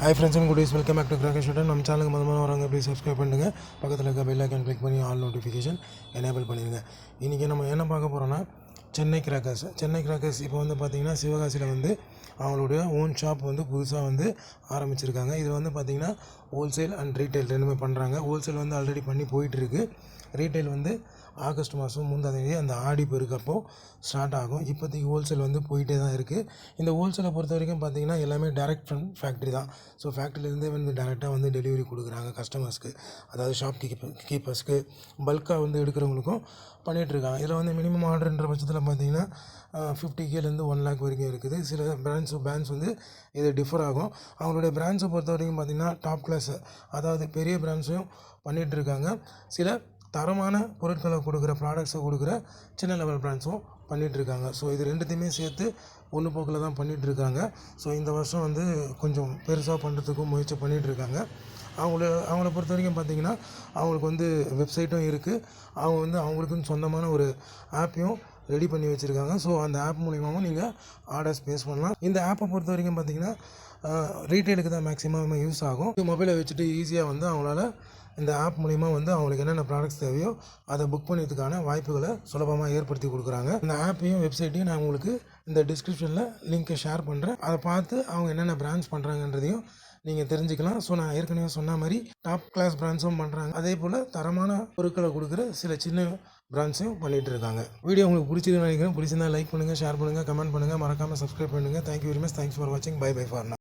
Hi friends and good days, welcome back to Cracker Shooter. நம்ம சேனலுக்கு முதல்ல வரவங்க ப்ளீஸ் சப்ஸ்கிரைப் பண்ணுங்கள். பக்கத்தில் இருக்க பெல் ஐக்கான் கிளிக் பண்ணி ஆல் நோட்டிஃபிகேஷன் எனேபிள் பண்ணிடுங்க. இன்றைக்கி நம்ம என்ன பார்க்க போகிறோன்னா சென்னை கிராக்கர்ஸ் இப்போ வந்து பார்த்திங்கன்னா சிவகாசியில் வந்து அவங்களுடைய ஓன் ஷாப் வந்து புதுசாக வந்து ஆரம்பிச்சிருக்காங்க. இது வந்து பார்த்திங்கன்னா ஹோல்சேல் அண்ட் ரீட்டைல் ரெண்டுமே பண்ணுறாங்க. ஹோல்சேல் வந்து ஆல்ரெடி பண்ணி போயிட்டுருக்கு. ரீட்டைல் வந்து ஆகஸ்ட் மாதம் 3 அந்த ஆடி பெருக்கப்போ ஸ்டார்ட் ஆகும். இப்போதைக்கு ஹோல்சேல் வந்து போயிட்டே தான் இருக்குது. இந்த ஹோல்சேலை பொறுத்த வரைக்கும் பார்த்திங்கன்னா எல்லாமே டேரெக்ட் ஃப்ரம் ஃபேக்ட்ரி தான். ஸோ ஃபேக்ட்ரிலேருந்தே வந்து டேரெக்டாக வந்து டெலிவரி கொடுக்குறாங்க கஸ்டமர்ஸ்க்கு, அதாவது ஷாப் கீப்பர்ஸ்க்கு, பல்காக வந்து எடுக்கிறவங்களுக்கும் பண்ணிகிட்ருக்காங்க. இதில் வந்து மினிமம் ஆர்டர்ன்ற பட்சத்தில் பார்த்திங்கன்னா 50Kலேருந்து 1 lakh வரைக்கும் இருக்குது. சில பிராண்ட்ஸ் வந்து இது டிஃபர் ஆகும். அவங்களுடைய பிராண்ட்ஸை பொறுத்த வரைக்கும் பார்த்திங்கன்னா டாப் கிளாஸ், அதாவது பெரிய பிராண்ட்ஸையும் பண்ணிகிட்ருக்காங்க. சில தரமான பொருட்களை கொடுக்குற ப்ராடக்ட்ஸை கொடுக்குற சின்ன லெவல் பிராண்ட்ஸும் பண்ணிகிட்ருக்காங்க. ஸோ இது ரெண்டுத்தையுமே சேர்த்து ஒன்று போக்கில் தான் பண்ணிகிட்ருக்காங்க. ஸோ இந்த வருஷம் வந்து கொஞ்சம் பெருசாக பண்ணுறதுக்கும் முயற்சி பண்ணிகிட்ருக்காங்க. அவங்கள பொறுத்த வரைக்கும் பார்த்திங்கன்னா அவங்களுக்கு வந்து வெப்சைட்டும் இருக்குது. அவங்க வந்து அவங்களுக்குன்னு சொந்தமான ஒரு ஆப்பையும் ரெடி பண்ணி வச்சுருக்காங்க. ஸோ அந்த ஆப் மூலிமாவும் நீங்கள் ஆர்டர்ஸ் ப்ளேஸ் பண்ணலாம். இந்த ஆப்பை பொறுத்த வரைக்கும் பார்த்திங்கன்னா ரீட்டைலுக்கு தான் மேக்ஸிமம் யூஸ் ஆகும். மொபைலை வச்சுட்டு ஈஸியாக வந்து அவங்களால இந்த ஆப் மூலிமா வந்து அவங்களுக்கு என்னென்ன ப்ராடக்ட்ஸ் தேவையோ அதை புக் பண்ணுறதுக்கான வாய்ப்புகளை சுலபமாக ஏற்படுத்தி கொடுக்குறாங்க. இந்த ஆப்பையும் வெப்சைட்டையும் நான் உங்களுக்கு இந்த டிஸ்கிரிப்ஷனில் லிங்க்கை ஷேர் பண்ணுறேன். அதை பார்த்து அவங்க என்னென்ன பிராண்ட்ஸ் பண்ணுறாங்கன்றதையும் நீங்கள் தெரிஞ்சுக்கலாம். ஸோ நான் ஏற்கனவே சொன்ன மாதிரி டாப் கிளாஸ் பிராண்ட்ஸும் பண்ணுறாங்க. அதே போல் தரமான பொருட்களை கொடுக்குற சில சின்ன பிராண்ட்ஸையும் பண்ணிகிட்டு இருக்காங்க. வீடியோ உங்களுக்கு பிடிச்சிருக்குன்னு நினைக்கிறேன். பிடிச்சிருந்தா லைக் பண்ணுங்கள், ஷேர் பண்ணுங்கள், கமெண்ட் பண்ணுங்கள், மறக்காமல் சப்ஸ்கிரைப் பண்ணுங்கள். Thank you very much. Thanks for வாட்சிங். Bye for now.